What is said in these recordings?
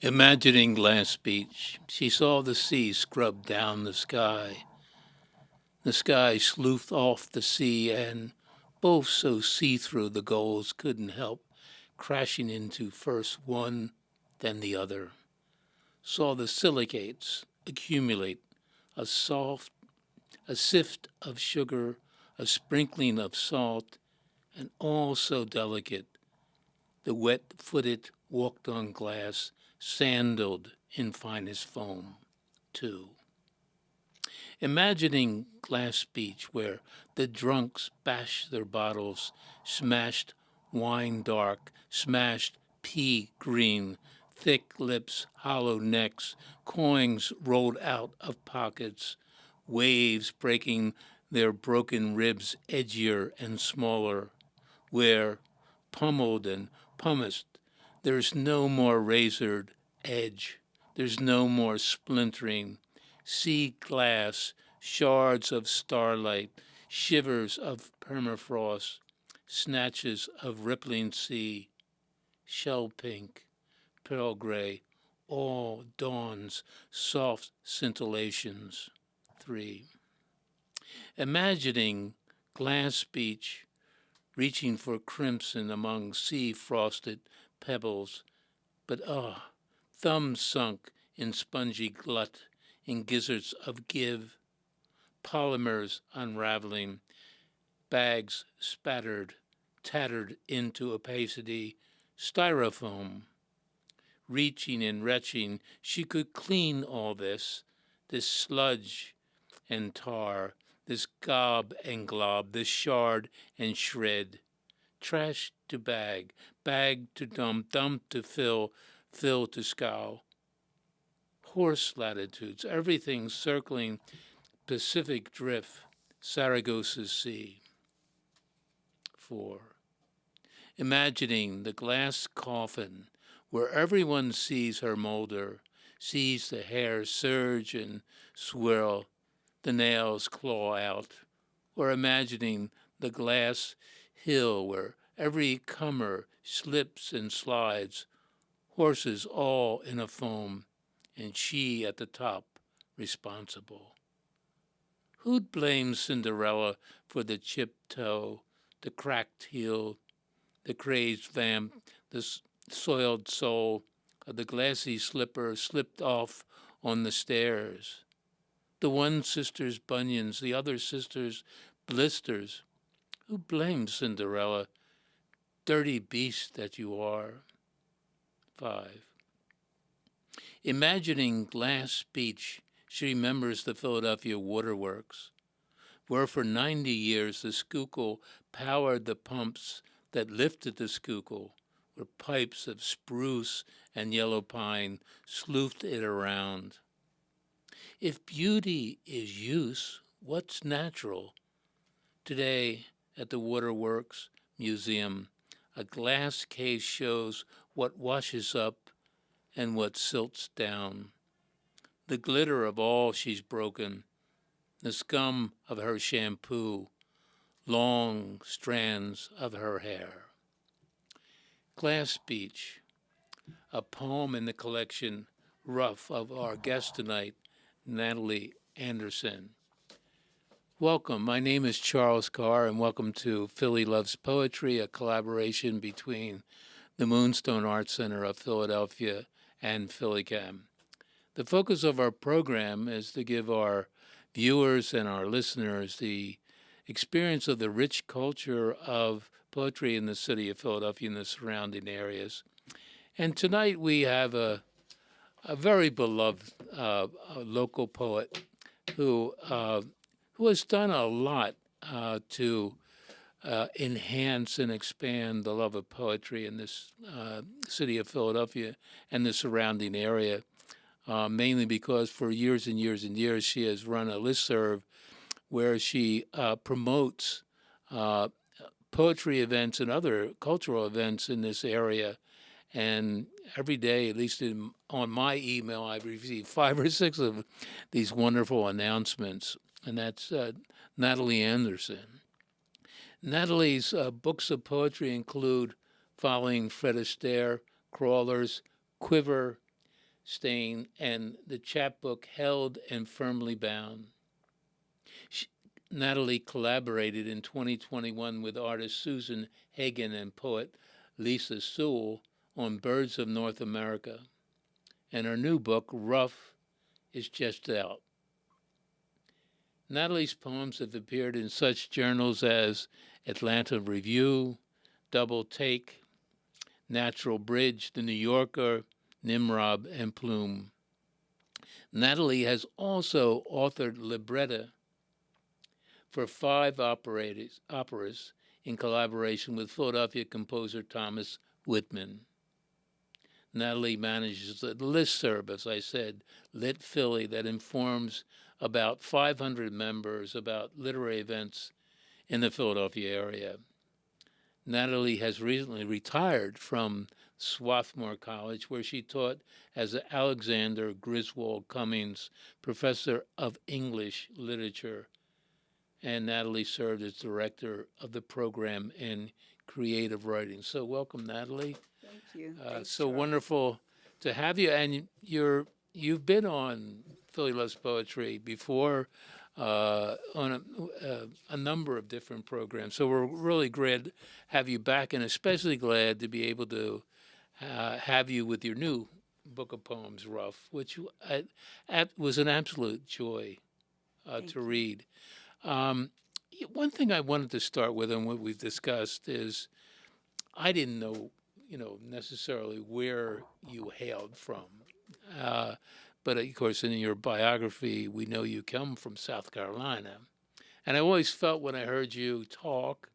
Imagining Glass Beach, she saw the sea scrub down the sky. The sky sleuthed off the sea, and both so see-through the gulls couldn't help crashing into first one, then the other. Saw the silicates accumulate, a soft, a sift of sugar, a sprinkling of salt, and all so delicate. The wet-footed walked on glass, sandaled in finest foam, too. Imagining Glass Beach, where the drunks bash their bottles, smashed wine dark, smashed pea green, thick lips, hollow necks, coins rolled out of pockets, waves breaking their broken ribs edgier and smaller, where, pummeled and pumice, there's no more razored edge, there's no more splintering, sea glass, shards of starlight, shivers of permafrost, snatches of rippling sea, shell pink, pearl gray, all dawn's soft scintillations. 3. Imagining Glass Beach, reaching for crimson among sea-frosted pebbles, but thumbs sunk in spongy glut, in gizzards of give, polymers unraveling, bags spattered, tattered into opacity, styrofoam. Reaching and retching, she could clean all this sludge and tar, this gob and glob, this shard and shred. Trash to bag, bag to dump, dump to fill, fill to scow. Horse latitudes, everything circling Pacific Drift, Saragossa Sea. 4. Imagining the glass coffin where everyone sees her molder, sees the hair surge and swirl, the nails claw out, or imagining the glass hill where every comer slips and slides, horses all in a foam, and she at the top, responsible. Who'd blame Cinderella for the chipped toe, the cracked heel, the crazed vamp, the soiled sole of the glassy slipper slipped off on the stairs? The one sister's bunions, the other sister's blisters. Who blames Cinderella? Dirty beast that you are. 5. Imagining Glass Beach, she remembers the Philadelphia waterworks, where for 90 years the Schuylkill powered the pumps that lifted the Schuylkill, where pipes of spruce and yellow pine sleuthed it around. If beauty is use, what's natural? Today, at the Waterworks Museum, a glass case shows what washes up and what silts down. The glitter of all she's broken, the scum of her shampoo, long strands of her hair. Glass Beach, a poem in the collection Rough of our guest tonight, Nathalie Anderson. Welcome. My name is Charles Carr, and welcome to Philly Loves Poetry, a collaboration between the Moonstone Art Center of Philadelphia and PhillyCAM. The focus of our program is to give our viewers and our listeners the experience of the rich culture of poetry in the city of Philadelphia and the surrounding areas. And tonight we have a very beloved local poet who has done a lot to enhance and expand the love of poetry in this city of Philadelphia and the surrounding area, mainly because for years and years and years she has run a list-serv where she promotes poetry events and other cultural events in this area. And every day, at least on my email, I receive 5 or 6 of these wonderful announcements, and that's Nathalie Anderson. Nathalie's books of poetry include Following Fred Astaire, Crawlers, Quiver, stain, and the chapbook Held and Firmly Bound. Nathalie collaborated in 2021 with artist Susan Hagen and poet Lisa Sewell on Birds of North America, and her new book, Rough, is just out. Nathalie's poems have appeared in such journals as Atlanta Review, DoubleTake, Natural Bridge, The New Yorker, Nimrod, and Plume. Nathalie has also authored libretti for 5 operas in collaboration with Philadelphia composer Thomas Whitman. Nathalie manages the list-serv, as I said, Lit Philly, that informs about 500 members about literary events in the Philadelphia area. Nathalie has recently retired from Swarthmore College, where she taught as Alexander Griswold Cummins Professor of English Literature, and Nathalie served as director of the program in creative writing. So welcome, Nathalie. Thank you. So wonderful to have you, and you've been on Philly Loves Poetry before on a number of different programs. So we're really glad to have you back, and especially glad to be able to have you with your new book of poems, Rough, which was an absolute joy to read. One thing I wanted to start with, and what we've discussed, is I didn't know, necessarily where you hailed from. But of course, in your biography, we know you come from South Carolina. And I always felt when I heard you talk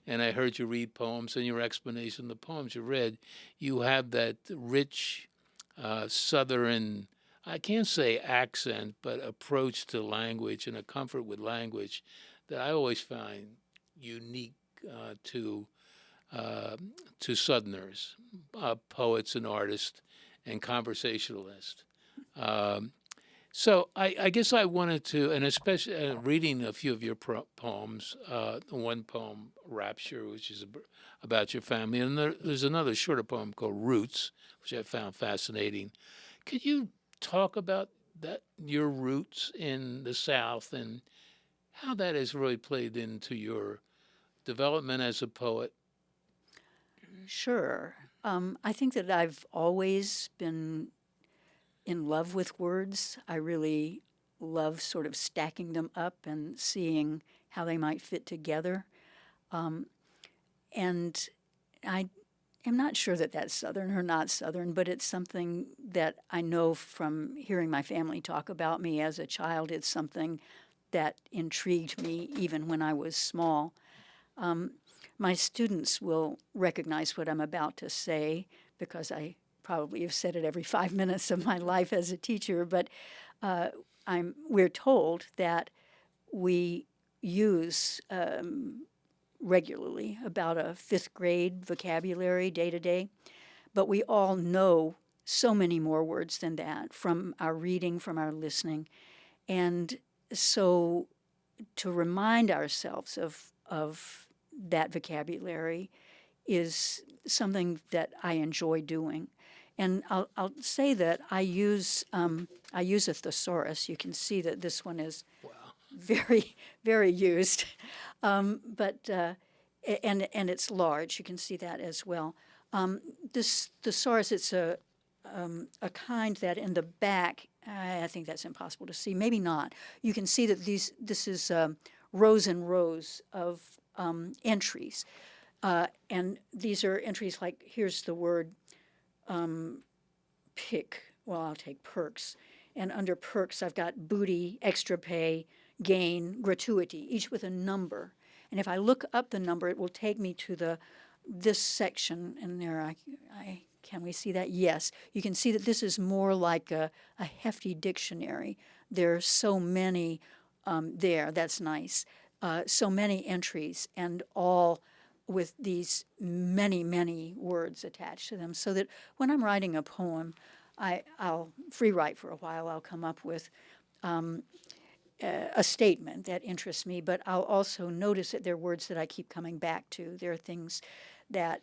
and I heard you read poems and your explanation of the poems you read, you have that rich Southern, I can't say accent, but approach to language and a comfort with language that I always find unique to Southerners, poets and artists and conversationalists. So I guess I wanted to, and especially reading a few of your poems, the one poem, Rapture, which is about your family, and there's another shorter poem called Roots, which I found fascinating. Could you talk about your roots in the South and how that has really played into your development as a poet? Sure. I think that I've always been in love with words. I really love sort of stacking them up and seeing how they might fit together. And I am not sure that that's Southern or not Southern, but it's something that I know from hearing my family talk about me as a child. It's something that intrigued me even when I was small. My students will recognize what I'm about to say because I probably have said it every 5 minutes of my life as a teacher, but we're told that we use regularly about a 5th grade vocabulary day to day, but we all know so many more words than that from our reading, from our listening. And so to remind ourselves of that vocabulary is something that I enjoy doing. And I'll say that I use a thesaurus. You can see that this one is very, very used, but and it's large. You can see that as well. This thesaurus, it's a kind that in the back, I think that's impossible to see. Maybe not. You can see that this is rows and rows of entries, and these are entries like, here's the word pick. Well, I'll take perks. And under perks, I've got booty, extra pay, gain, gratuity, each with a number. And if I look up the number, it will take me to this section. And there, can we see that? Yes. You can see that this is more like a hefty dictionary. There are so many there. That's nice. So many entries, and all with these many, many words attached to them, so that when I'm writing a poem, I'll free write for a while. I'll come up with a statement that interests me, but I'll also notice that there are words that I keep coming back to. There are things that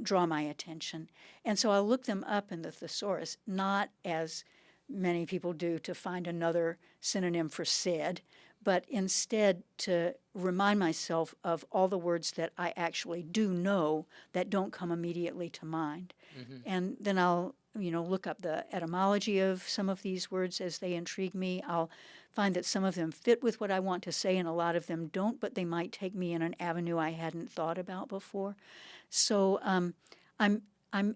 draw my attention. And so I'll look them up in the thesaurus, not as many people do to find another synonym for said, but instead to remind myself of all the words that I actually do know that don't come immediately to mind. And then I'll look up the etymology of some of these words as they intrigue me. I'll find that some of them fit with what I want to say and a lot of them don't, but they might take me in an avenue I hadn't thought about before. So I'm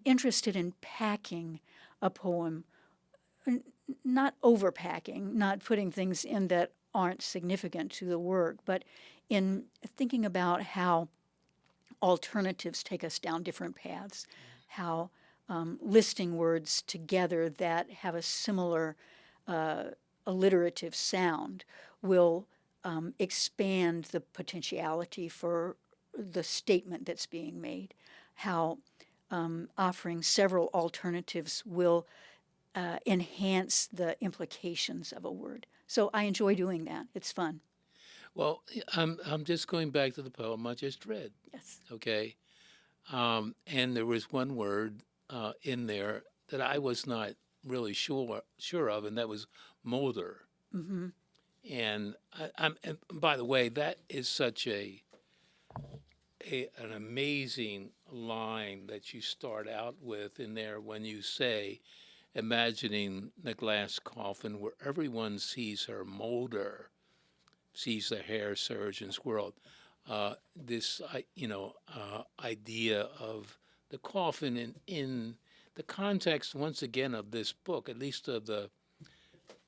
interested in packing a poem, not overpacking, not putting things in that aren't significant to the work, but in thinking about how alternatives take us down different paths, how listing words together that have a similar alliterative sound will expand the potentiality for the statement that's being made, how offering several alternatives will enhance the implications of a word. So I enjoy doing that. It's fun. Well, I'm just going back to the poem I just read. Yes. Okay, and there was one word in there that I was not really sure of, and that was molder. Mm-hmm. And and by the way, that is such an amazing line that you start out with in there when you say, imagining the glass coffin where everyone sees her molder, sees the hair surgeon's world. This idea of the coffin in the context, once again, of this book, at least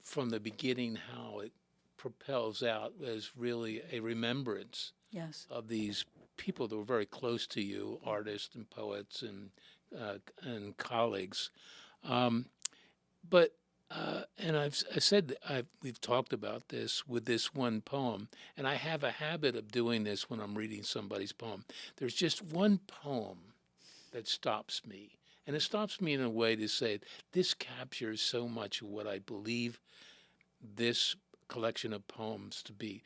from the beginning, how it propels out as really a remembrance Yes. of these people that were very close to you, artists and poets and colleagues. We've talked about this with this one poem, and I have a habit of doing this when I'm reading somebody's poem. There's just one poem that stops me, and it stops me in a way to say, this captures so much of what I believe this collection of poems to be.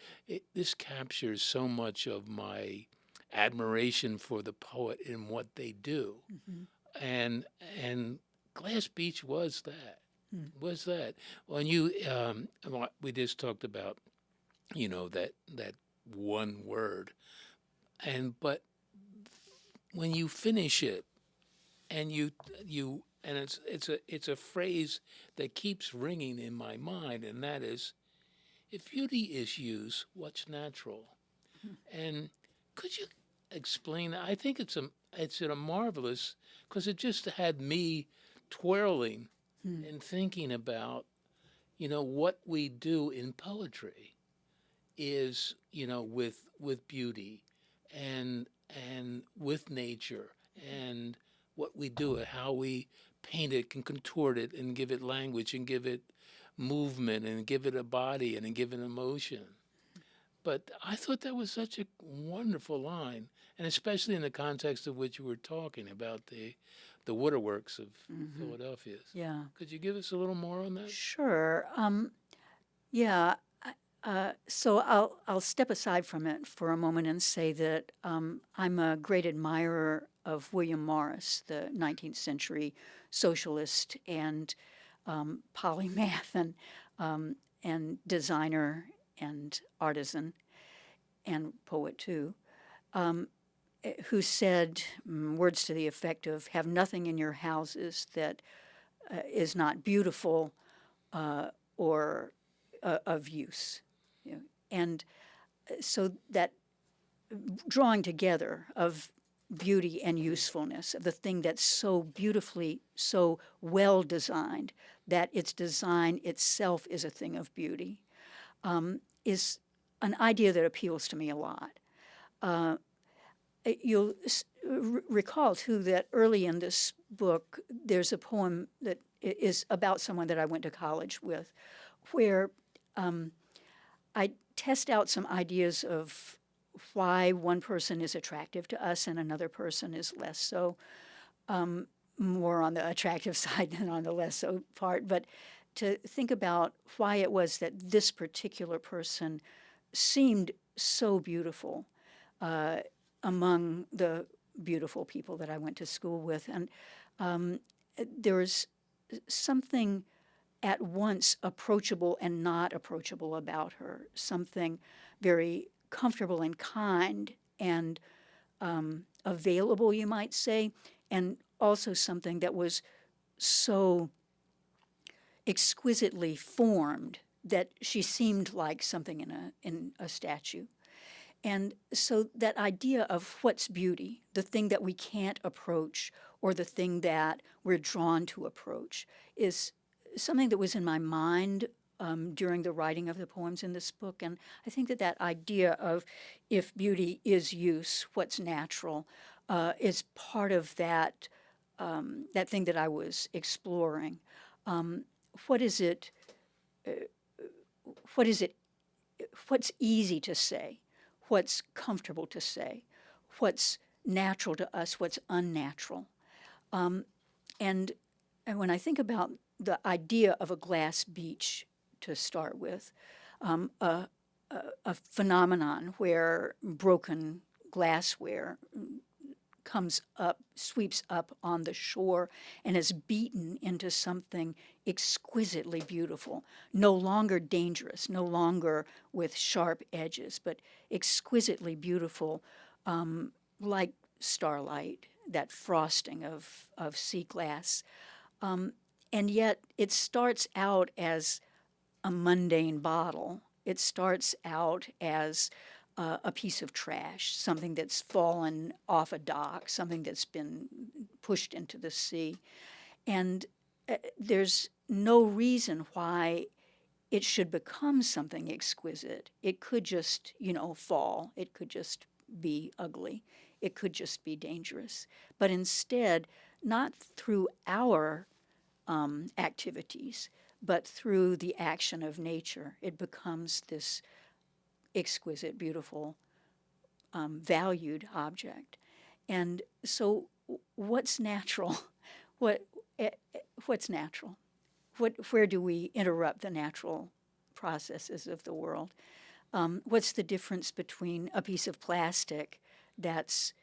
This captures so much of my admiration for the poet and what they do. Mm-hmm. And Glass Beach was that. Was that when you we just talked about that one word, but when you finish it and it's a phrase that keeps ringing in my mind, and that is, if beauty is use, what's natural? And could you explain that? I think it's a marvelous, because it just had me twirling and thinking about, what we do in poetry is, with beauty and with nature, and what we do, how we paint it and contort it and give it language and give it movement and give it a body and give it emotion. But I thought that was such a wonderful line, and especially in the context of which you were talking about the waterworks of Philadelphia. Yeah. Could you give us a little more on that? Sure. Yeah. So I'll step aside from it for a moment and say that I'm a great admirer of William Morris, the 19th century socialist and polymath and designer and artisan and poet too, who said words to the effect of, have nothing in your houses that is not beautiful or of use. And so that drawing together of beauty and usefulness, of the thing that's so beautifully, so well designed, that its design itself is a thing of beauty, is an idea that appeals to me a lot. You'll recall, too, that early in this book, there's a poem that is about someone that I went to college with, where I test out some ideas of why one person is attractive to us and another person is less so, more on the attractive side than on the less so part, but to think about why it was that this particular person seemed so beautiful among the beautiful people that I went to school with. And there was something at once approachable and not approachable about her, something very comfortable and kind and available, you might say, and also something that was so exquisitely formed that she seemed like something in a statue. And so that idea of what's beauty, the thing that we can't approach or the thing that we're drawn to approach, is something that was in my mind during the writing of the poems in this book. And I think that that idea of if beauty is use, what's natural, is part of that, that thing that I was exploring. What is it? What is it? What's easy to say? What's comfortable to say? What's natural to us? What's unnatural? And when I think about the idea of a glass beach to start with, a phenomenon where broken glassware comes up, sweeps up on the shore and is beaten into something exquisitely beautiful, no longer dangerous, no longer with sharp edges, but exquisitely beautiful, like starlight, that frosting of sea glass. And yet it starts out as a mundane bottle. It starts out as a piece of trash, something that's fallen off a dock, something that's been pushed into the sea. And there's no reason why it should become something exquisite. It could just, fall. It could just be ugly. It could just be dangerous. But instead, not through our activities, but through the action of nature, it becomes this exquisite, beautiful, valued object. And so what's natural? What's natural? Where do we interrupt the natural processes of the world? What's the difference between a piece of plastic that's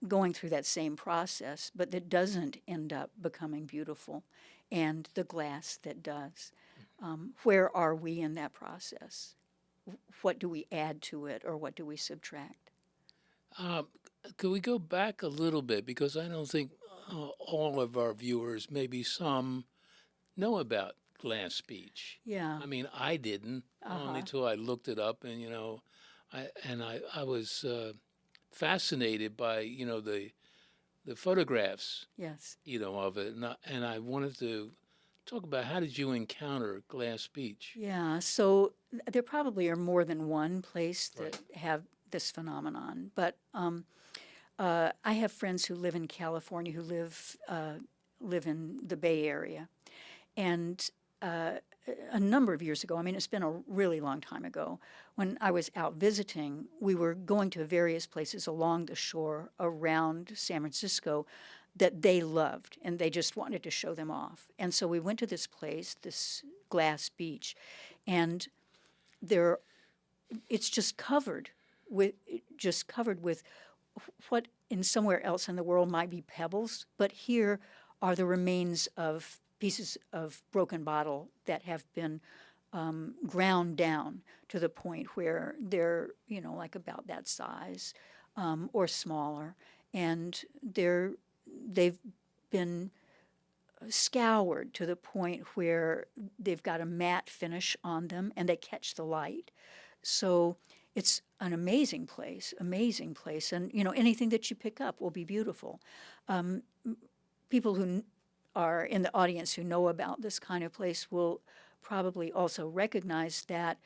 going through that same process, but that doesn't end up becoming beautiful, and the glass that does? Where are we in that process? What do we add to it, or what do we subtract? Could we go back a little bit? Because I don't think all of our viewers, maybe some, know about glass speech. Yeah. I mean, I didn't, only till I looked it up, and, I was fascinated by, the photographs, Yes. of it. And I wanted to talk about, how did you encounter glass speech? Yeah, so there probably are more than one place that have this phenomenon. But I have friends who live in California who live in the Bay Area. And a number of years ago, I mean, it's been a really long time ago, when I was out visiting, we were going to various places along the shore around San Francisco that they loved, and they just wanted to show them off. And so we went to this place, this glass beach, and it's just covered with what in somewhere else in the world might be pebbles, but here are the remains of pieces of broken bottle that have been ground down to the point where they're, like about that size or smaller, and they've been scoured to the point where they've got a matte finish on them and they catch the light. So it's an amazing place. And, anything that you pick up will be beautiful. People who are in the audience who know about this kind of place will probably also recognize that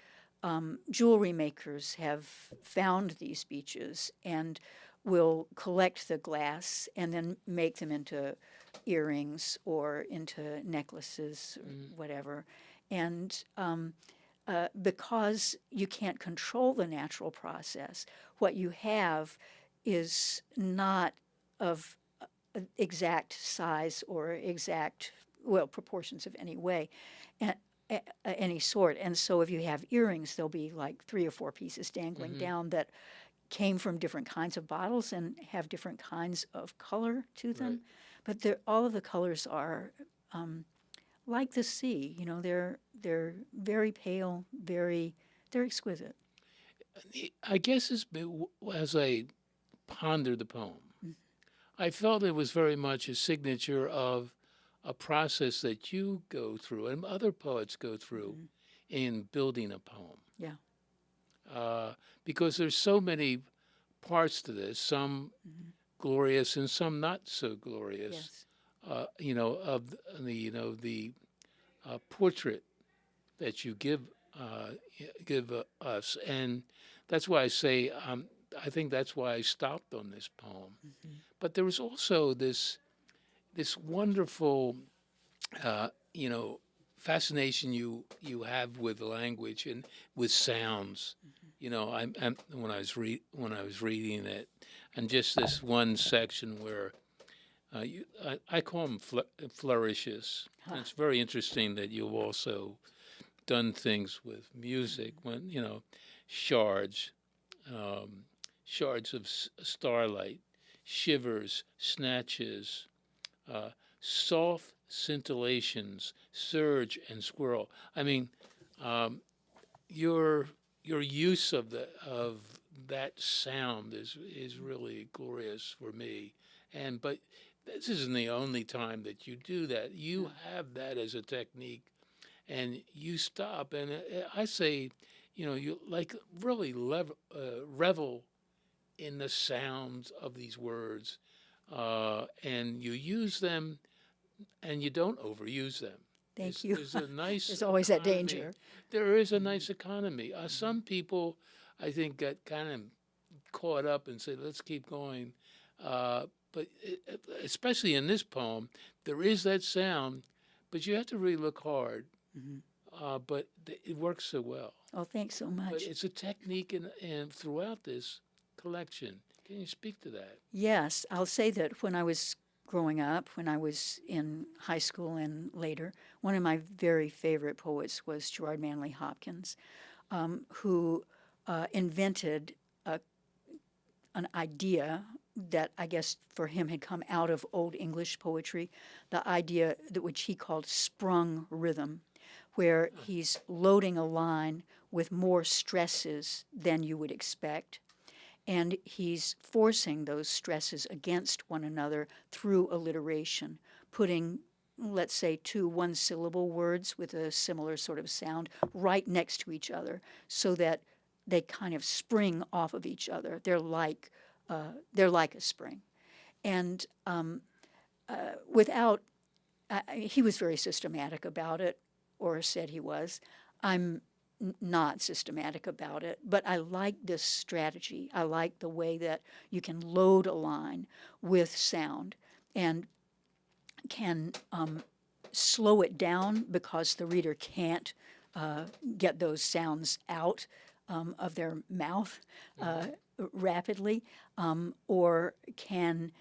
jewelry makers have found these beaches and will collect the glass and then make them into earrings or into necklaces or whatever. And because you can't control the natural process, what you have is not of exact size or exact, proportions of any way. any sort. And so if you have earrings, there'll be like 3 or 4 pieces dangling down that came from different kinds of bottles and have different kinds of color to them. Right. But all of the colors are like the sea. You know, they're very pale, they're exquisite. I guess as I pondered the poem, I felt it was very much a signature of a process that you go through and other poets go through in building a poem. Yeah. Because there's so many parts to this, some glorious and some not so glorious. Yes. Of the portrait that you give us, and that's why I say I think that's why I stopped on this poem. But there was also this wonderful fascination you have with language and with sounds. When I was reading it, and just this one section where I call them flourishes. Huh. And it's very interesting that you've also done things with music when shards, shards of starlight, shivers, snatches, soft scintillations, surge and swirl. I mean, your use of that sound is really glorious for me. But this isn't the only time that you do that. You have that as a technique, and you stop. And I say, you like really revel in the sounds of these words, and you use them, and you don't overuse them. Thank you. There's a nice. There's always that economy. danger. There is a nice economy. Some people, I think, get kind of caught up and say, "Let's keep going." But especially in this poem, there is that sound, but you have to really look hard. But it works so well. Oh, thanks so much. But it's a technique and throughout this collection. Can you speak to that? Yes, I'll say that when I was growing up, when I was in high school and later, one of my very favorite poets was Gerard Manley Hopkins, who invented an idea that I guess for him had come out of Old English poetry, the idea that which he called sprung rhythm, where he's loading a line with more stresses than you would expect, and he's forcing those stresses against one another through alliteration, putting, let's say, 2 one-syllable words with a similar sort of sound right next to each other so that they kind of spring off of each other. They're like a spring. And he was very systematic about it, or said he was. I'm not systematic about it, but I like this strategy. I like the way that you can load a line with sound and can slow it down because the reader can't get those sounds out of their mouth rapidly, or can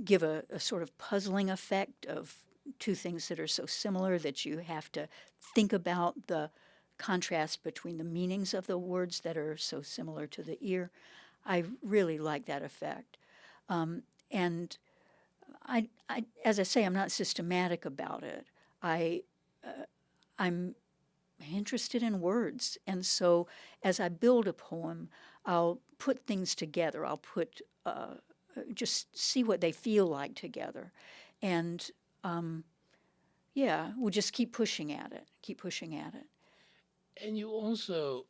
give a sort of puzzling effect of 2 things that are so similar that you have to think about the contrast between the meanings of the words that are so similar to the ear. I really like that effect. And I, as I say, I'm not systematic about it. I'm interested in words, and so as I build a poem, I'll put things together. I'll put just see what they feel like together, and we'll just keep pushing at it. And you also,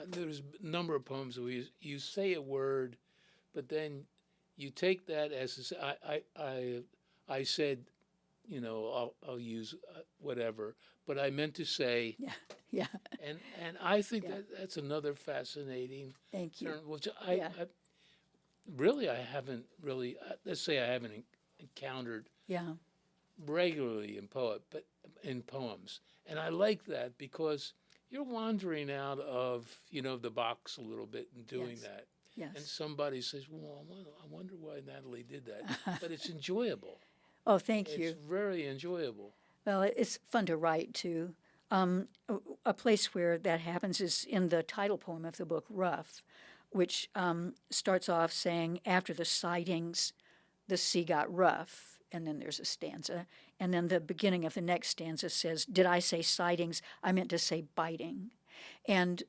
there's a number of poems where you say a word, but then you take that as I said, I'll use whatever, but I meant to say. Yeah. And I think that's another fascinating. Thank you. term, which I really I haven't really. Let's say I haven't encountered. Regularly but in poems, and I like that because you're wandering out of the box a little bit and doing that. Yes. And somebody says, "Well, I wonder why Nathalie did that," but it's enjoyable. Oh, thank you. It's very enjoyable. Well, it's fun to write too. A place where that happens is in the title poem of the book, Rough, which starts off saying, after the sightings, the sea got rough, and then there's a stanza. And then the beginning of the next stanza says, did I say sightings? I meant to say biting. And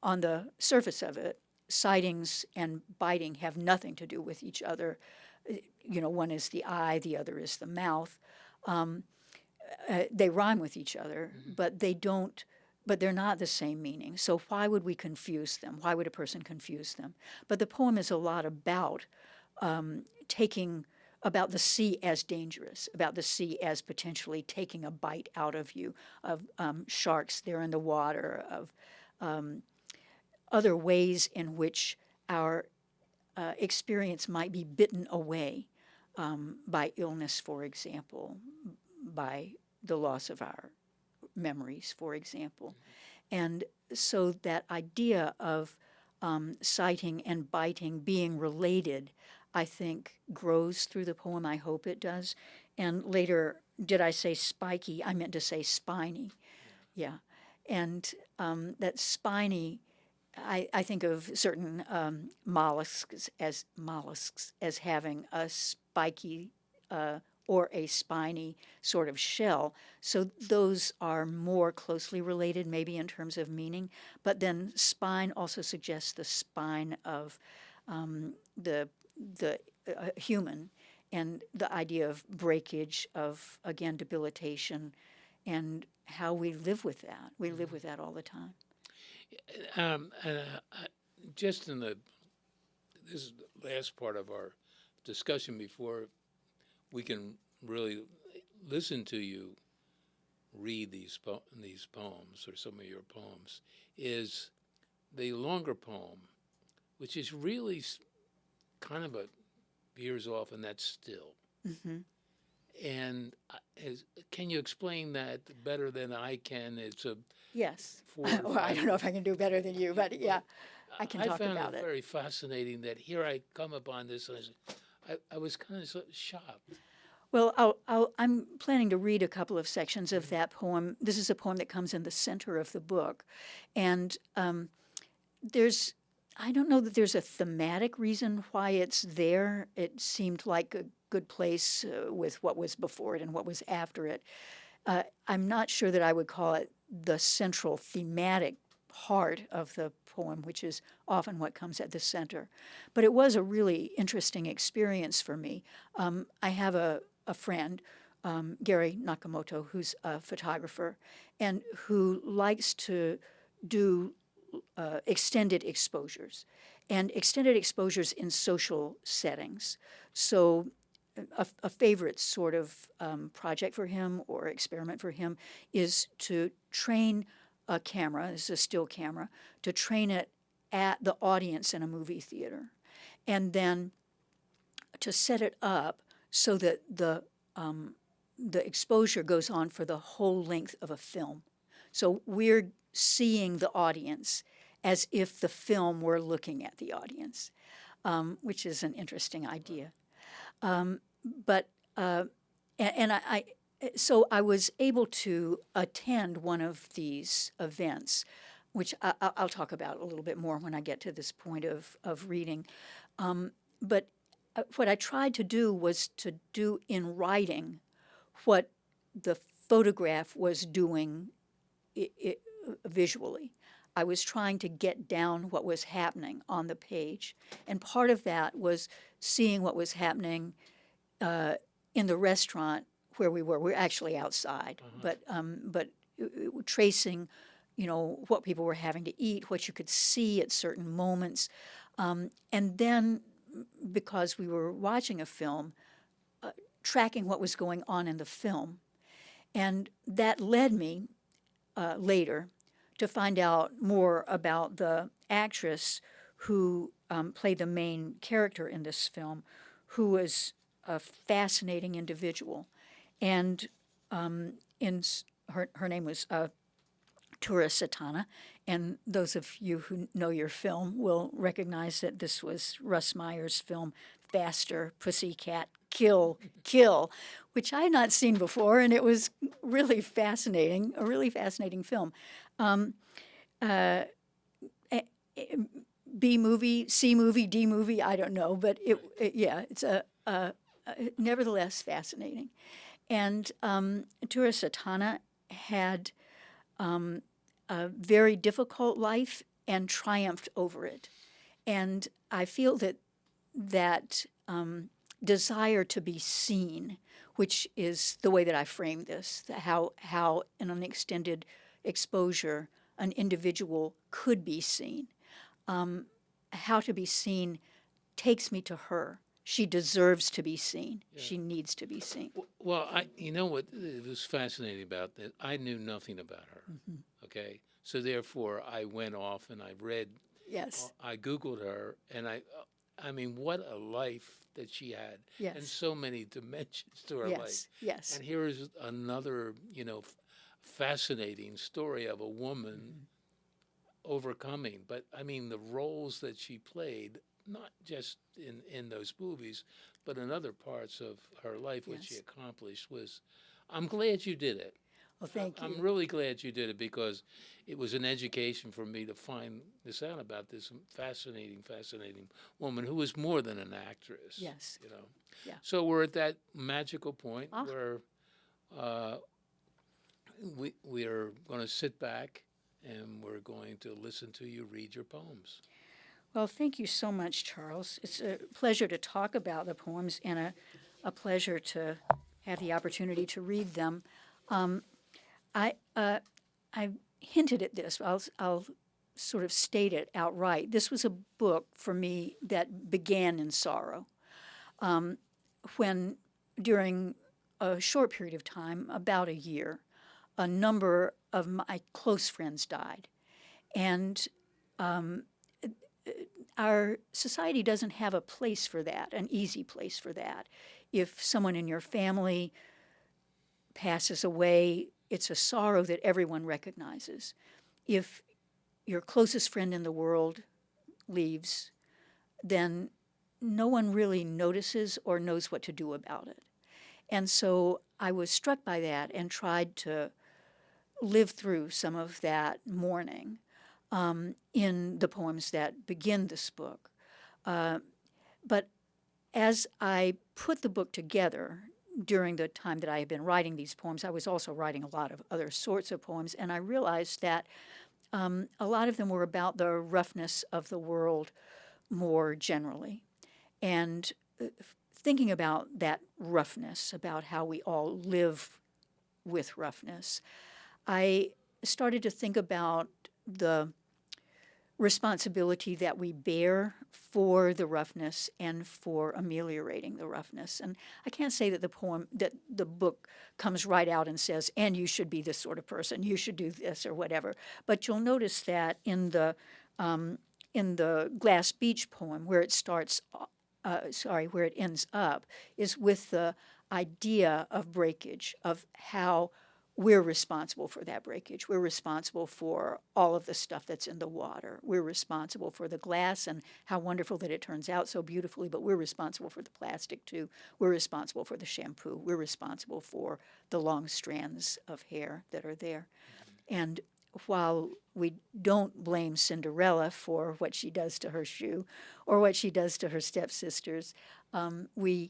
on the surface of it, sightings and biting have nothing to do with each other. One is the eye, the other is the mouth. They rhyme with each other, but they're not the same meaning. So why would we confuse them? Why would a person confuse them? But the poem is a lot about about the sea as dangerous, about the sea as potentially taking a bite out of you, of sharks there in the water, of other ways in which our experience might be bitten away by illness, for example, by the loss of our memories, for example. And so that idea of sighting and biting being related, I think, grows through the poem. I hope it does. And later, did I say spiky? I meant to say spiny. Yeah. And that spiny, I think of certain mollusks as having a spiky or a spiny sort of shell. So those are more closely related, maybe in terms of meaning. But then spine also suggests the spine of the human, and the idea of breakage, of, again, debilitation, and how we live with that. We live with that all the time. Just in this is the last part of our discussion before we can really listen to you read these poems, or some of your poems, is the longer poem, which is really kind of veers off, and that's still. Mm-hmm. And can you explain that better than I can? It's a yes. Well, I don't know if I can do better than you, but yeah, I can talk about it. I found it very fascinating that here I come upon this, and I was kind of shocked. Well, I'm planning to read a couple of sections of that poem. This is a poem that comes in the center of the book, and I don't know that there's a thematic reason why it's there. It seemed like a good place with what was before it and what was after it. I'm not sure that I would call it the central thematic heart of the poem, which is often what comes at the center. But it was a really interesting experience for me. I have a friend, Gary Nakamoto, who's a photographer and who likes to do extended exposures, and extended exposures in social settings. So a favorite sort of project for him or experiment for him is to train a camera, this is a still camera, to train it at the audience in a movie theater, and then to set it up so that the exposure goes on for the whole length of a film. So we're seeing the audience as if the film were looking at the audience, which is an interesting idea. So I was able to attend one of these events, which I'll talk about a little bit more when I get to this point of reading. But what I tried to do was to do in writing what the photograph was doing visually. I was trying to get down what was happening on the page. And part of that was seeing what was happening in the restaurant where we were. We're actually outside, but tracing, what people were having to eat, what you could see at certain moments. And then, because we were watching a film, tracking what was going on in the film. And that led me later to find out more about the actress who played the main character in this film, who was a fascinating individual. And her name was Tura Satana, and those of you who know your film will recognize that this was Russ Meyer's film Faster, Pussycat kill, kill, which I had not seen before, and it was really fascinating, a really fascinating film. Uh, B movie, C movie, D movie, I don't know, but yeah, it's nevertheless fascinating. And Tura Satana had a very difficult life and triumphed over it. And I feel that desire to be seen, which is the way that I frame this, how in an extended exposure an individual could be seen. How to be seen takes me to her. She deserves to be seen. Yeah. She needs to be seen. Well, you know what was fascinating about that? I knew nothing about her. Mm-hmm. Okay, so therefore I went off and I read. Yes. I Googled her, and I mean, what a life that she had, yes. and so many dimensions to her yes. life. Yes. And here is another, fascinating story of a woman. Mm-hmm. Overcoming, but I mean the roles that she played, not just in those movies, but in other parts of her life, what she accomplished was. I'm glad you did it. Well, thank you. I'm really glad you did it because it was an education for me to find this out about this fascinating woman who was more than an actress. Yes. Yeah. So we're at that magical point where we are going to sit back. And we're going to listen to you read your poems. Well, thank you so much, Charles. It's a pleasure to talk about the poems and a pleasure to have the opportunity to read them. I hinted at this. I'll sort of state it outright. This was a book for me that began in sorrow. When during a short period of time, about a year, a number of my close friends died. And our society doesn't have a place for that, an easy place for that. If someone in your family passes away, it's a sorrow that everyone recognizes. If your closest friend in the world leaves, then no one really notices or knows what to do about it. And so I was struck by that and tried to live through some of that mourning in the poems that begin this book. But as I put the book together during the time that I had been writing these poems, I was also writing a lot of other sorts of poems, and I realized that a lot of them were about the roughness of the world more generally. And thinking about that roughness, about how we all live with roughness, I started to think about the responsibility that we bear for the roughness and for ameliorating the roughness. And I can't say that the book comes right out and says, and you should be this sort of person, you should do this or whatever. But you'll notice that in the Glass Beach poem, where it starts, where it ends up, is with the idea of breakage, of how we're responsible for that breakage. We're responsible for all of the stuff that's in the water. We're responsible for the glass and how wonderful that it turns out so beautifully, but we're responsible for the plastic too. We're responsible for the shampoo. We're responsible for the long strands of hair that are there. And while we don't blame Cinderella for what she does to her shoe or what she does to her stepsisters, we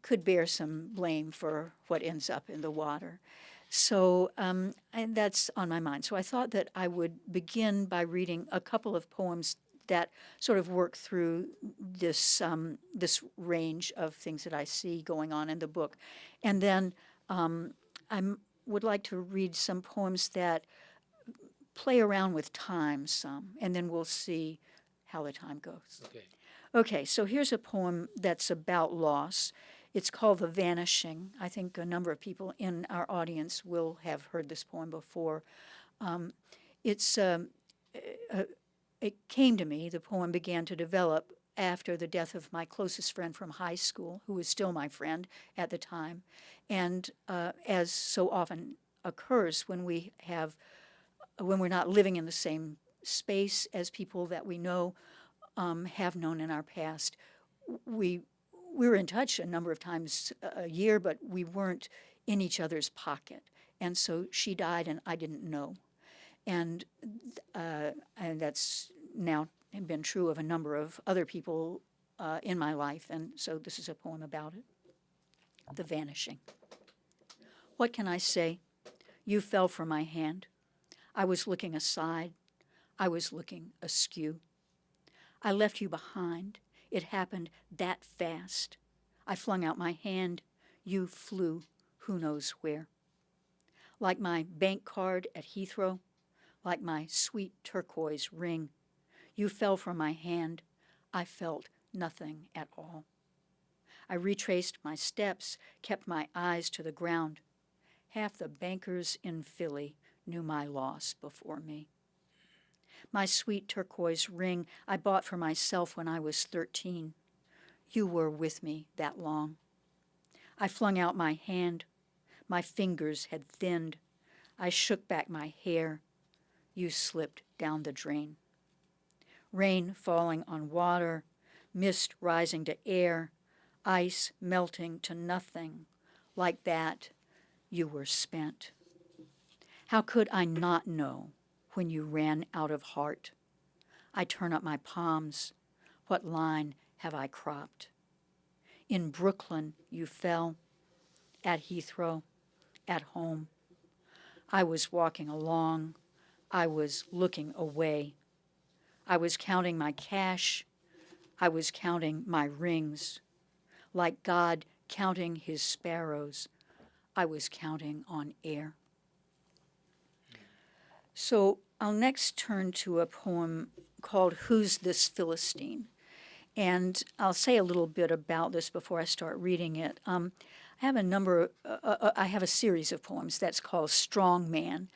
could bear some blame for what ends up in the water. So and that's on my mind. So I thought that I would begin by reading a couple of poems that sort of work through this this range of things that I see going on in the book. And then I would like to read some poems that play around with time some, and then we'll see how the time goes. Okay, so here's a poem that's about loss. It's called The Vanishing. I think a number of people in our audience will have heard this poem before. It came to me, the poem began to develop after the death of my closest friend from high school, who was still my friend at the time. And as so often occurs when we're not living in the same space as people that we know, have known in our past, we we were in touch a number of times a year, but we weren't in each other's pocket. And so she died, and I didn't know. And that's now been true of a number of other people in my life, and so this is a poem about it. The Vanishing. What can I say? You fell from my hand. I was looking aside. I was looking askew. I left you behind. It happened that fast. I flung out my hand. You flew who knows where. Like my bank card at Heathrow, like my sweet turquoise ring, you fell from my hand. I felt nothing at all. I retraced my steps, kept my eyes to the ground. Half the bankers in Philly knew my loss before me. My sweet turquoise ring I bought for myself when I was 13. You were with me that long. I flung out my hand. My fingers had thinned. I shook back my hair. You slipped down the drain. Rain falling on water, mist rising to air, ice melting to nothing. Like that, you were spent. How could I not know when you ran out of heart? I turn up my palms. What line have I cropped? In Brooklyn, you fell. At Heathrow, at home. I was walking along. I was looking away. I was counting my cash. I was counting my rings. Like God counting his sparrows, I was counting on air. So I'll next turn to a poem called Who's This Philistine? And I'll say a little bit about this before I start reading it. I have a series of poems that's called Strong Man,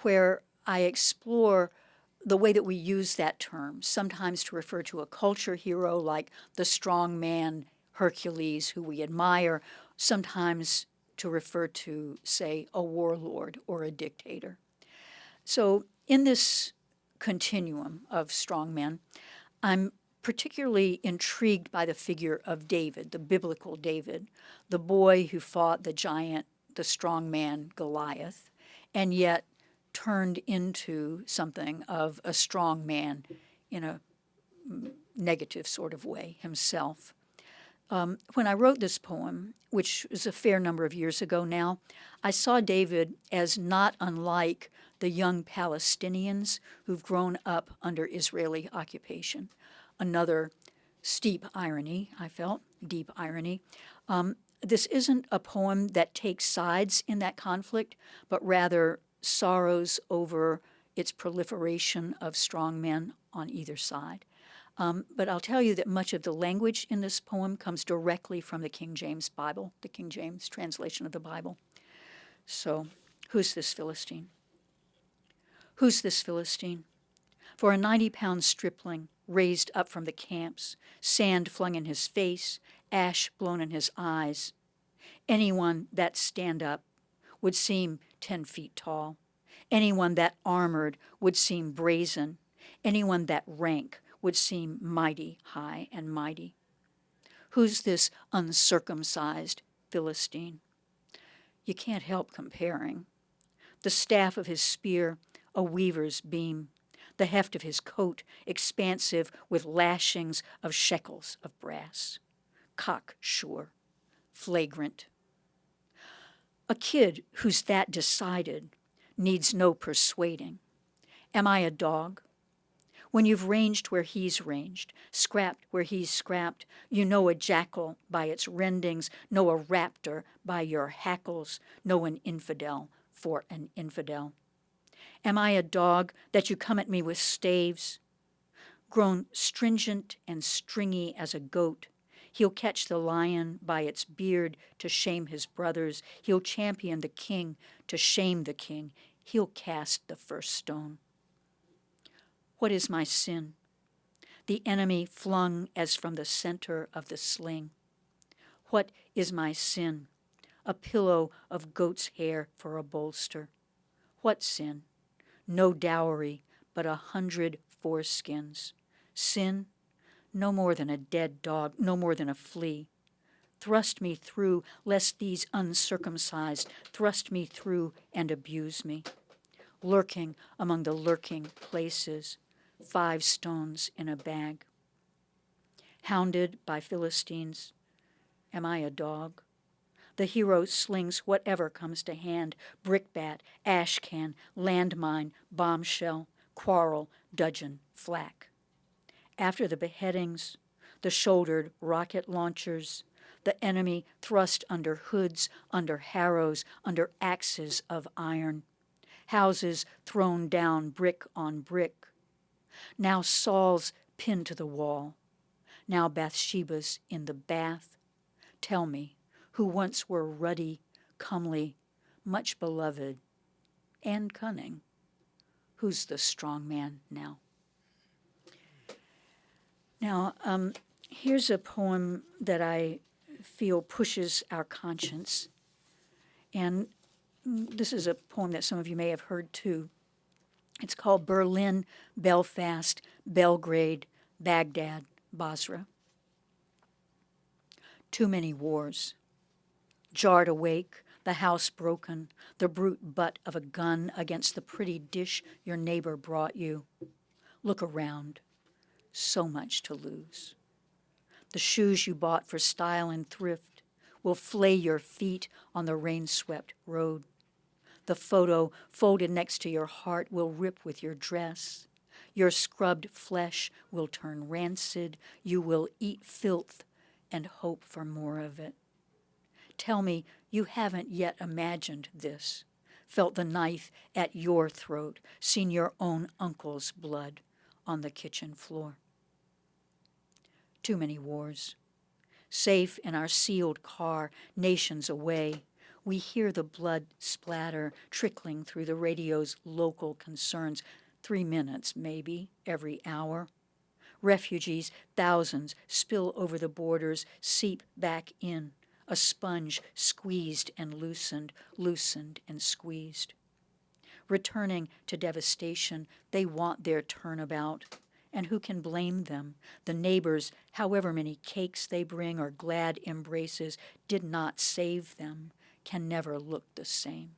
where I explore the way that we use that term, sometimes to refer to a culture hero like the strong man Hercules, who we admire, sometimes to refer to, say, a warlord or a dictator. So in this continuum of strong men, I'm particularly intrigued by the figure of David, the biblical David, the boy who fought the giant, the strong man Goliath, and yet turned into something of a strong man in a negative sort of way himself. When I wrote this poem, which is a fair number of years ago now, I saw David as not unlike the young Palestinians who've grown up under Israeli occupation. Another steep irony, I felt, deep irony. This isn't a poem that takes sides in that conflict, but rather sorrows over its proliferation of strong men on either side. But I'll tell you that much of the language in this poem comes directly from the King James Bible, the King James translation of the Bible. So, who's this Philistine? Who's this Philistine? For a 90-pound stripling raised up from the camps, sand flung in his face, ash blown in his eyes. Anyone that stand up would seem 10 feet tall. Anyone that armored would seem brazen. Anyone that rank would seem mighty high and mighty. Who's this uncircumcised Philistine? You can't help comparing. The staff of his spear, a weaver's beam. The heft of his coat, expansive with lashings of shekels of brass. Cocksure, flagrant. A kid who's that decided needs no persuading. Am I a dog? When you've ranged where he's ranged, scrapped where he's scrapped, you know a jackal by its rendings, know a raptor by your hackles, know an infidel for an infidel. Am I a dog that you come at me with staves? Grown stringent and stringy as a goat, he'll catch the lion by its beard to shame his brothers. He'll champion the king to shame the king. He'll cast the first stone. What is my sin? The enemy flung as from the center of the sling. What is my sin? A pillow of goat's hair for a bolster. What sin? No dowry, but 100 foreskins. Sin? No more than a dead dog, no more than a flea. Thrust me through, lest these uncircumcised thrust me through and abuse me. Lurking among the lurking places, 5 stones in a bag. Hounded by Philistines, am I a dog? The hero slings whatever comes to hand, brickbat, ash can, landmine, bombshell, quarrel, dudgeon, flak. After the beheadings, the shouldered rocket launchers, the enemy thrust under hoods, under harrows, under axes of iron, houses thrown down brick on brick. Now Saul's pinned to the wall, now Bathsheba's in the bath. Tell me, who once were ruddy, comely, much beloved, and cunning, who's the strong man now? Now, here's a poem that I feel pushes our conscience, and this is a poem that some of you may have heard too. It's called Berlin, Belfast, Belgrade, Baghdad, Basra. Too many wars. Jarred awake, the house broken, the brute butt of a gun against the pretty dish your neighbor brought you. Look around. So much to lose. The shoes you bought for style and thrift will flay your feet on the rain-swept road. The photo folded next to your heart will rip with your dress. Your scrubbed flesh will turn rancid. You will eat filth and hope for more of it. Tell me you haven't yet imagined this, felt the knife at your throat, seen your own uncle's blood on the kitchen floor. Too many wars. Safe in our sealed car, nations away, we hear the blood splatter trickling through the radio's local concerns, 3 minutes maybe every hour. Refugees, thousands, spill over the borders, seep back in, a sponge squeezed and loosened, loosened and squeezed. Returning to devastation, they want their turnabout. And who can blame them? The neighbors, however many cakes they bring or glad embraces, did not save them, can never look the same.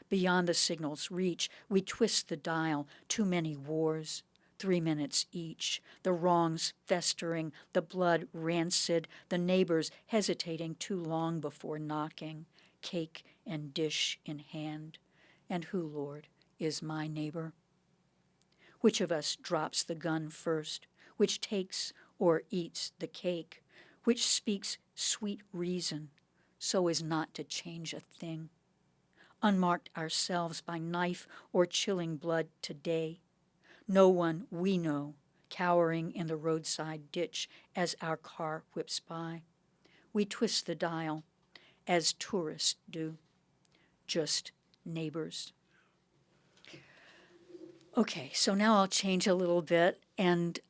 Beyond the signal's reach, we twist the dial, too many wars, 3 minutes each, the wrongs festering, the blood rancid, the neighbors hesitating too long before knocking, cake and dish in hand. And who, Lord, is my neighbor? Which of us drops the gun first? Which takes or eats the cake? Which speaks sweet reason so as not to change a thing? Unmarked ourselves by knife or chilling blood today. No one we know cowering in the roadside ditch as our car whips by. We twist the dial as tourists do, just neighbors. Okay, so now I'll change a little bit and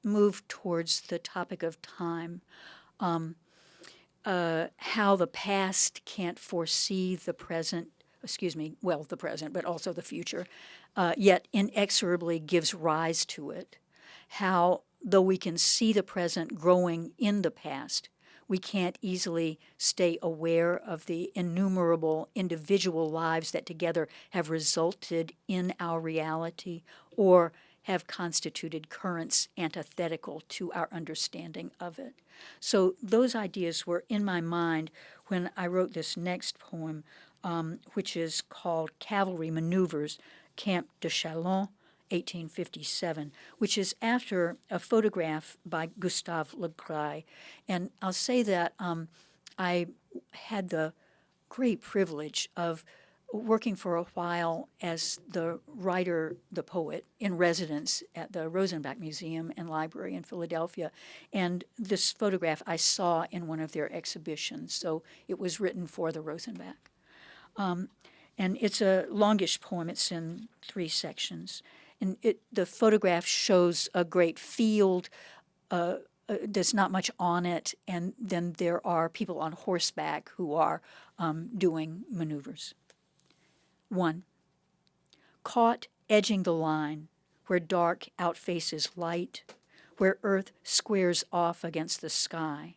move towards the topic of time. How the past can't foresee the present, the present, but also the future, yet inexorably gives rise to it. How, though we can see the present growing in the past, we can't easily stay aware of the innumerable individual lives that together have resulted in our reality or have constituted currents antithetical to our understanding of it. So those ideas were in my mind when I wrote this next poem, which is called Cavalry Maneuvers, Camp de Chalon, 1857, which is after a photograph by Gustave Le Gray. And I'll say that I had the great privilege of working for a while as the writer, the poet, in residence at the Rosenbach Museum and Library in Philadelphia. And this photograph I saw in one of their exhibitions, so it was written for the Rosenbach. And it's a longish poem. It's in 3 sections. And the photograph shows a great field. There's not much on it, and then there are people on horseback who are doing maneuvers. 1. Caught edging the line, where dark outfaces light, where earth squares off against the sky.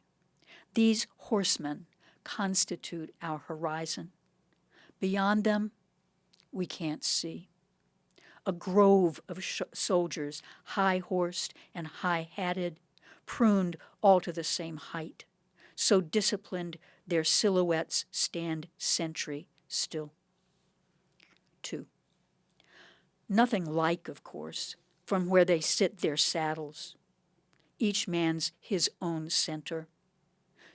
These horsemen constitute our horizon. Beyond them, we can't see. A grove of soldiers, high-horsed and high-hatted, pruned all to the same height, so disciplined their silhouettes stand sentry still. 2. Nothing like, of course, from where they sit their saddles. Each man's his own center.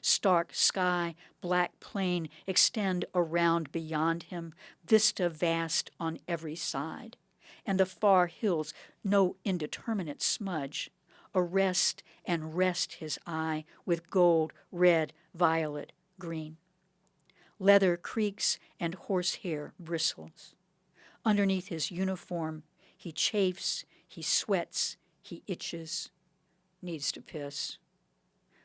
Stark sky, black plain extend around beyond him, vista vast on every side, and the far hills, no indeterminate smudge, arrest and rest his eye with gold, red, violet, green. Leather creaks and horsehair bristles. Underneath his uniform, he chafes, he sweats, he itches, needs to piss.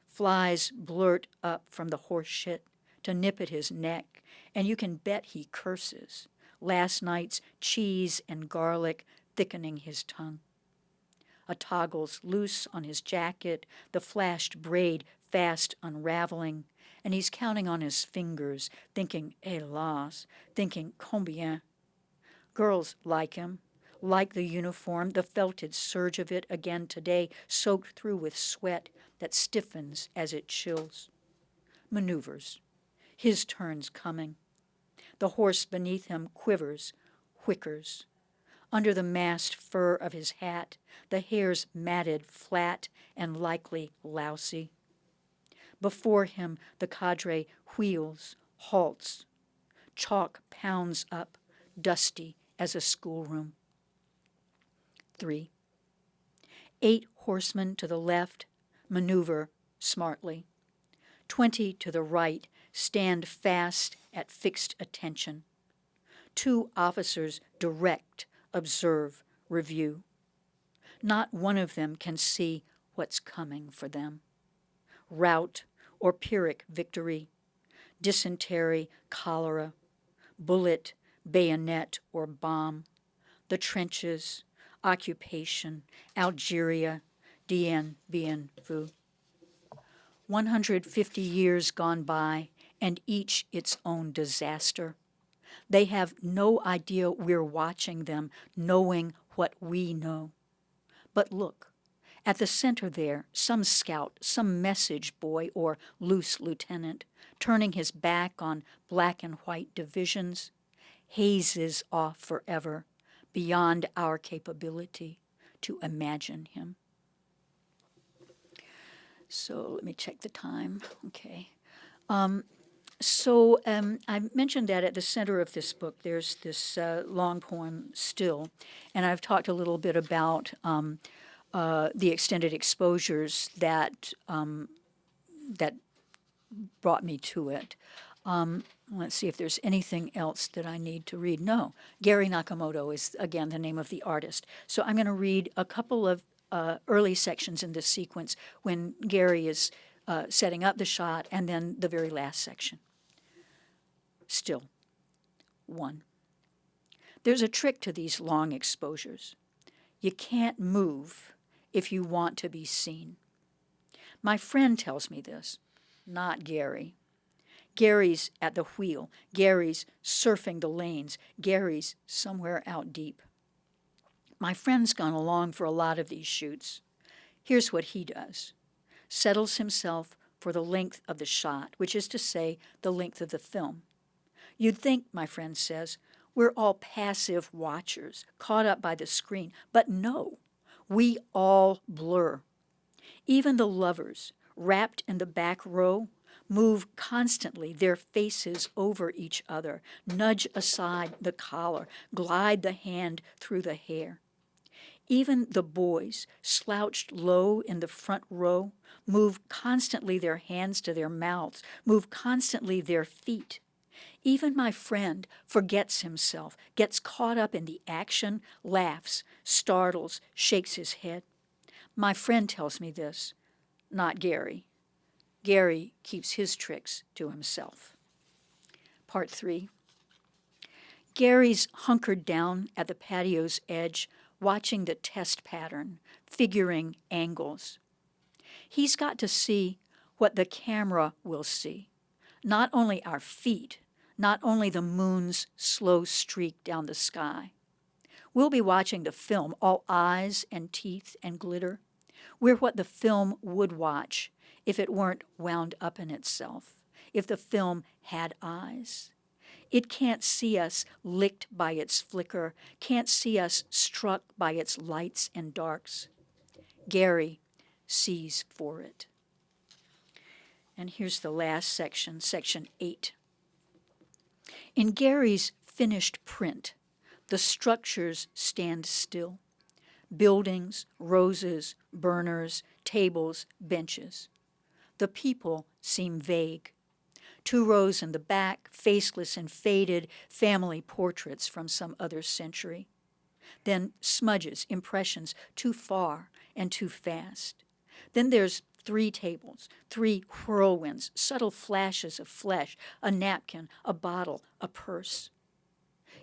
Flies blurt up from the horse shit to nip at his neck, and you can bet he curses. Last night's cheese and garlic thickening his tongue. A toggle's loose on his jacket, the flashed braid fast unraveling, and he's counting on his fingers, thinking, hélas, thinking, combien. Girls like him, like the uniform, the felted surge of it again today, soaked through with sweat that stiffens as it chills. Maneuvers. His turn's coming. The horse beneath him quivers, whickers. Under the massed fur of his hat, the hair's matted flat and likely lousy. Before him, the cadre wheels, halts. Chalk pounds up, dusty as a schoolroom. 3. 8 horsemen to the left maneuver smartly. 20 to the right stand fast at fixed attention. 2 officers direct, observe, review. Not one of them can see what's coming for them. Rout or Pyrrhic victory, dysentery, cholera, bullet, bayonet, or bomb, the trenches, occupation, Algeria, Dien Bien Phu. 150 years gone by, and each its own disaster. They have no idea we're watching them, knowing what we know. But look, at the center there, some scout, some message boy or loose lieutenant, turning his back on black and white divisions, hazes off forever, beyond our capability to imagine him. So let me check the time. Okay. I mentioned that at the center of this book, there's this long poem, Still, and I've talked a little bit about the extended exposures that that brought me to it. Let's see if there's anything else that I need to read. No, Gary Nakamoto is, again, the name of the artist. So I'm going to read a couple of early sections in this sequence when Gary is setting up the shot, and then the very last section. Still. 1. There's a trick to these long exposures. You can't move if you want to be seen. My friend tells me this, not Gary. Gary's at the wheel. Gary's surfing the lanes. Gary's somewhere out deep. My friend's gone along for a lot of these shoots. Here's what he does. Settles himself for the length of the shot, which is to say, the length of the film. You'd think, my friend says, we're all passive watchers, caught up by the screen. But no, we all blur. Even the lovers, wrapped in the back row, move constantly, their faces over each other, nudge aside the collar, glide the hand through the hair. Even the boys, slouched low in the front row, move constantly their hands to their mouths, move constantly their feet. Even my friend forgets himself, gets caught up in the action, laughs, startles, shakes his head. My friend tells me this, not Gary. Gary keeps his tricks to himself. Part 3. Gary's hunkered down at the patio's edge, watching the test pattern, figuring angles. He's got to see what the camera will see. Not only our feet, not only the moon's slow streak down the sky. We'll be watching the film, all eyes and teeth and glitter. We're what the film would watch if it weren't wound up in itself, if the film had eyes. It can't see us licked by its flicker, can't see us struck by its lights and darks. Gary sees for it. And here's the last section, section 8. In Gary's finished print, the structures stand still. Buildings, roses, burners, tables, benches. The people seem vague. 2 rows in the back, faceless and faded, family portraits from some other century. Then smudges, impressions, too far and too fast. Then there's 3 tables, 3 whirlwinds, subtle flashes of flesh, a napkin, a bottle, a purse.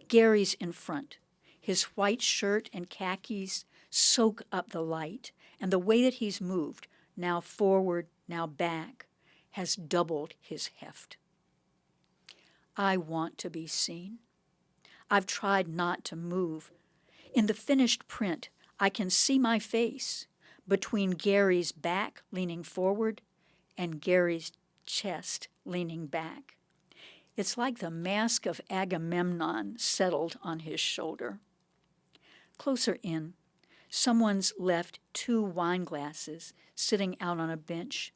Gary's in front. His white shirt and khakis soak up the light, and the way that he's moved, now forward, now back, has doubled his heft. I want to be seen. I've tried not to move. In the finished print, I can see my face between Gary's back leaning forward and Gary's chest leaning back. It's like the mask of Agamemnon settled on his shoulder. Closer in, someone's left 2 wine glasses sitting out on a bench,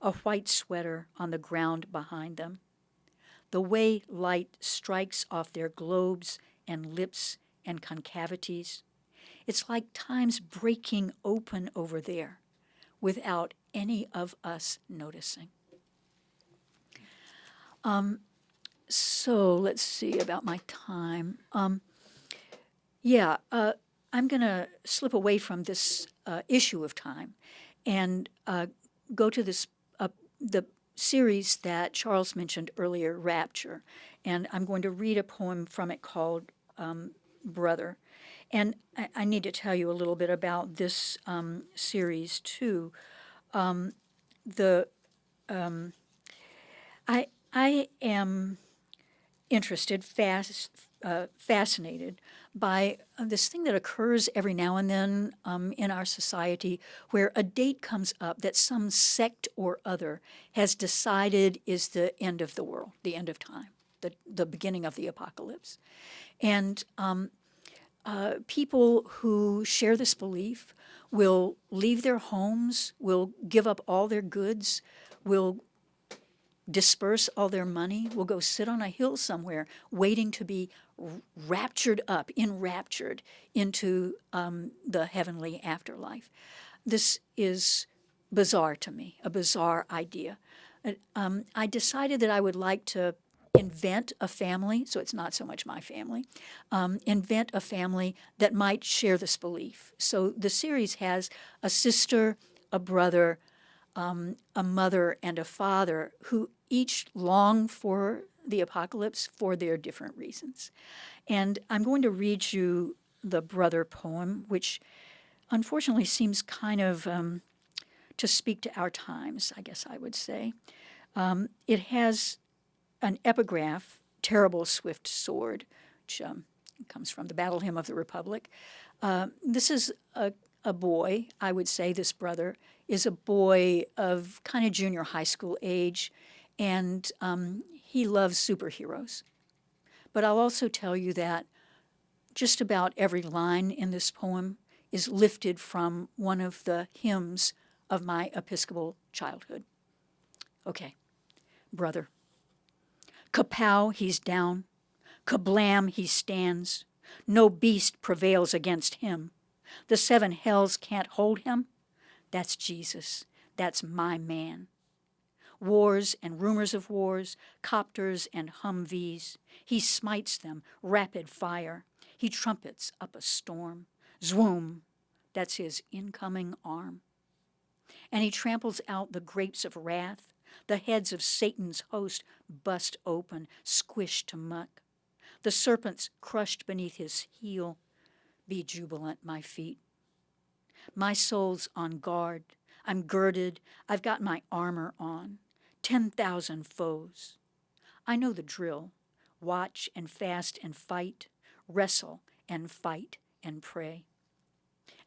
a white sweater on the ground behind them. The way light strikes off their globes and lips and concavities, it's like time's breaking open over there without any of us noticing. So let's see about my time. I'm going to slip away from this issue of time and go to this the series that Charles mentioned earlier, Rapture, and I'm going to read a poem from it called Brother. And I need to tell you a little bit about this series too. I am interested, fascinated by this thing that occurs every now and then in our society where a date comes up that some sect or other has decided is the end of the world, the end of time, the beginning of the apocalypse. And people who share this belief will leave their homes, will give up all their goods, will disperse all their money, will go sit on a hill somewhere waiting to be enraptured into the heavenly afterlife. This is bizarre to me, a bizarre idea. I decided that I would like to invent a family, so it's not so much my family, invent a family that might share this belief. So the series has a sister, a brother, a mother, and a father who each long for the apocalypse for their different reasons. And I'm going to read you the brother poem, which unfortunately seems kind of to speak to our times, I guess I would say. It has an epigraph, Terrible Swift Sword, which comes from the Battle Hymn of the Republic. This is a boy, I would say this brother, is a boy of kind of junior high school age, and he loves superheroes. But I'll also tell you that just about every line in this poem is lifted from one of the hymns of my Episcopal childhood. Okay, brother. Kapow, he's down. Kablam, he stands. No beast prevails against him. The 7 hells can't hold him. That's Jesus. That's my man. Wars and rumors of wars, copters and Humvees. He smites them, rapid fire. He trumpets up a storm. Zwoom, that's his incoming arm. And he tramples out the grapes of wrath. The heads of Satan's host bust open, squished to muck. The serpents crushed beneath his heel. Be jubilant, my feet. My soul's on guard. I'm girded, I've got my armor on. 10,000 foes. I know the drill. Watch and fast and fight, wrestle and fight and pray.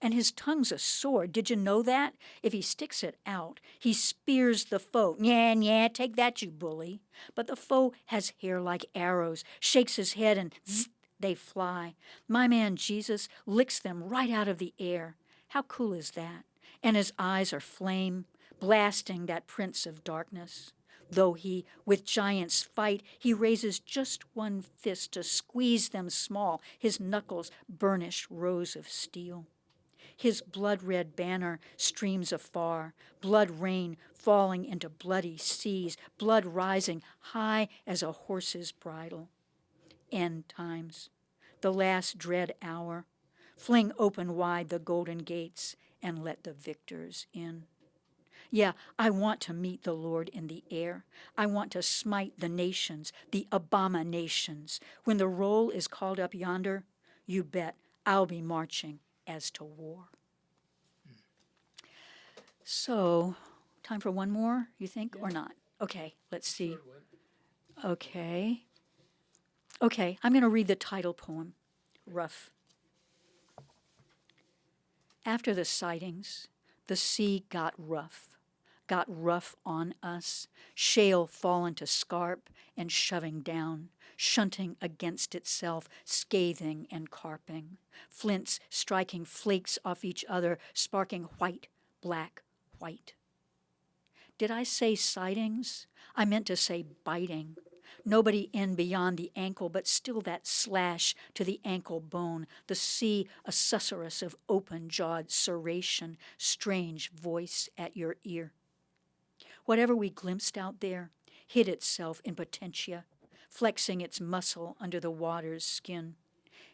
And his tongue's a sword. Did you know that? If he sticks it out, he spears the foe. Nya, take that, you bully. But the foe has hair like arrows, shakes his head, and zzz, they fly. My man Jesus licks them right out of the air. How cool is that? And his eyes are flame, blasting that prince of darkness. Though he with giants fight, he raises just one fist to squeeze them small, his knuckles burnished rows of steel. His blood-red banner streams afar, blood rain falling into bloody seas, blood rising high as a horse's bridle. End times, the last dread hour. Fling open wide the golden gates and let the victors in. Yeah, I want to meet the Lord in the air. I want to smite the nations, the abominations. When the roll is called up yonder, you bet I'll be marching as to war. So, time for one more, you think, or not? Okay, let's see. Okay, I'm going to read the title poem, Rough. After the sightings, the sea got rough on us, shale fallen to scarp and shoving down, shunting against itself, scathing and carping, flints striking flakes off each other, sparking white, black, white. Did I say sightings? I meant to say biting. Nobody in beyond the ankle, but still that slash to the ankle bone, the sea a susurrus of open-jawed serration, strange voice at your ear. Whatever we glimpsed out there hid itself in potentia, flexing its muscle under the water's skin.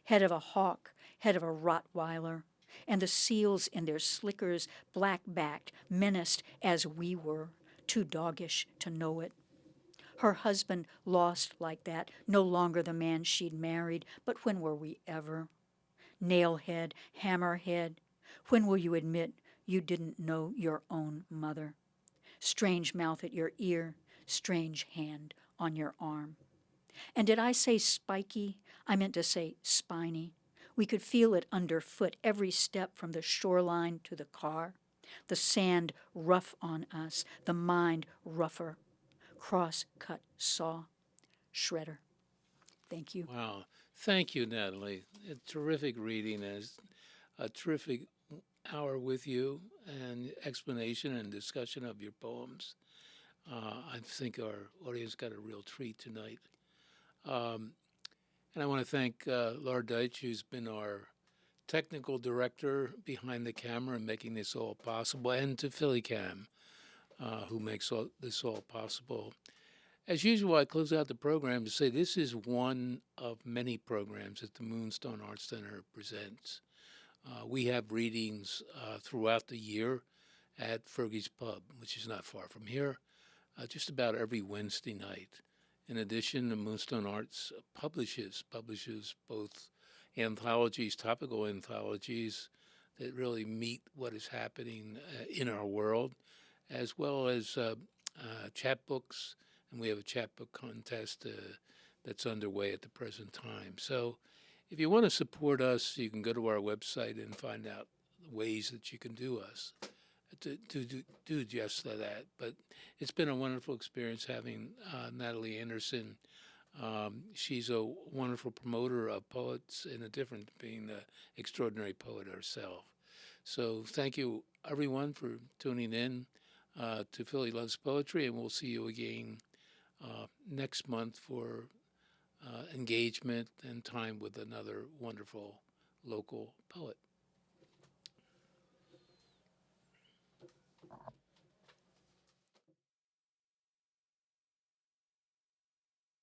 Head of a hawk, head of a Rottweiler, and the seals in their slickers, black-backed, menaced as we were, too doggish to know it. Her husband lost like that, no longer the man she'd married, but when were we ever? Nailhead, hammerhead, when will you admit you didn't know your own mother? Strange mouth at your ear, strange hand on your arm. And did I say spiky? I meant to say spiny. We could feel it underfoot every step from the shoreline to the car. The sand rough on us, the mind rougher. Cross-cut saw, shredder. Thank you. Wow. Thank you, Natalie. A terrific reading and a terrific hour with you and explanation and discussion of your poems. I think our audience got a real treat tonight. And I want to thank Laura Deitch, who's been our technical director behind the camera and making this all possible, and to PhillyCAM, who makes this all possible. As usual, I close out the program to say this is one of many programs that the Moonstone Arts Center presents. We have readings throughout the year at Fergie's Pub, which is not far from here, just about every Wednesday night. In addition, the Moonstone Arts publishes both anthologies, topical anthologies that really meet what is happening in our world, as well as chapbooks, and we have a chapbook contest that's underway at the present time. So if you want to support us, you can go to our website and find out ways that you can do just that. But it's been a wonderful experience having Nathalie Anderson. She's a wonderful promoter of poets, in addition to being an extraordinary poet herself. So thank you, everyone, for tuning in to Philly Loves Poetry, and we'll see you again next month for engagement and time with another wonderful local poet.